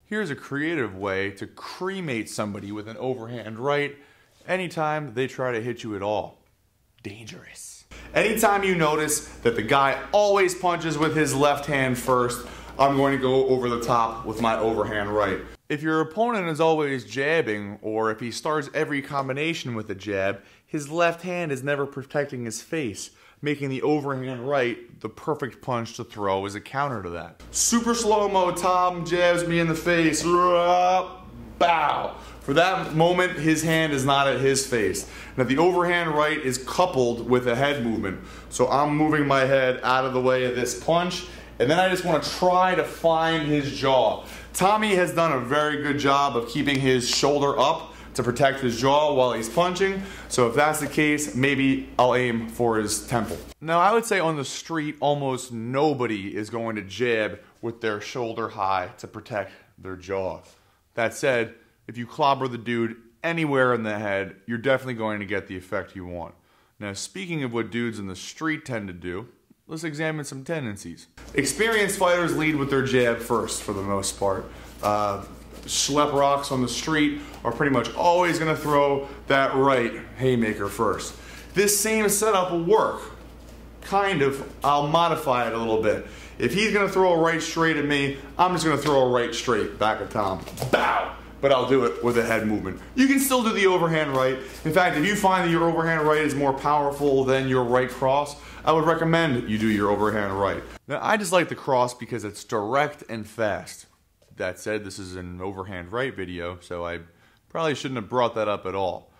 Here's a creative way to cremate somebody with an overhand right anytime they try to hit you at all. Dangerous. Anytime you notice that the guy always punches with his left hand first, I'm going to go over the top with my overhand right. If your opponent is always jabbing, or if he starts every combination with a jab, his left hand is never protecting his face, making the overhand right the perfect punch to throw as a counter to that. Super slow-mo, Tom jabs me in the face. Bow. For that moment, his hand is not at his face. Now the overhand right is coupled with a head movement. So I'm moving my head out of the way of this punch, and then I just want to try to find his jaw. Tommy has done a very good job of keeping his shoulder up to protect his jaw while he's punching. So if that's the case, maybe I'll aim for his temple. Now I would say on the street, almost nobody is going to jab with their shoulder high to protect their jaw. That said, if you clobber the dude anywhere in the head, you're definitely going to get the effect you want. Now speaking of what dudes in the street tend to do, let's examine some tendencies. Experienced fighters lead with their jab first for the most part. Schlep rocks on the street are pretty much always going to throw that right haymaker first. This same setup will work. Kind of. I'll modify it a little bit. If he's going to throw a right straight at me, I'm just going to throw a right straight back at Tom. Bow! But I'll do it with a head movement. You can still do the overhand right. In fact, if you find that your overhand right is more powerful than your right cross, I would recommend you do your overhand right. Now, I just like the cross because it's direct and fast. That said, this is an overhand right video, so I probably shouldn't have brought that up at all.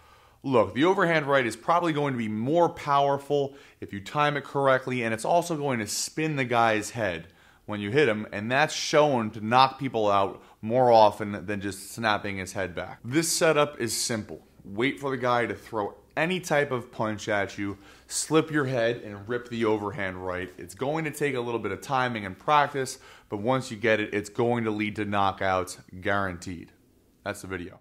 Look, the overhand right is probably going to be more powerful if you time it correctly, and it's also going to spin the guy's head when you hit him, and that's shown to knock people out more often than just snapping his head back. This setup is simple. Wait for the guy to throw any type of punch at you, slip your head, and rip the overhand right. It's going to take a little bit of timing and practice, but once you get it, it's going to lead to knockouts, guaranteed. That's the video.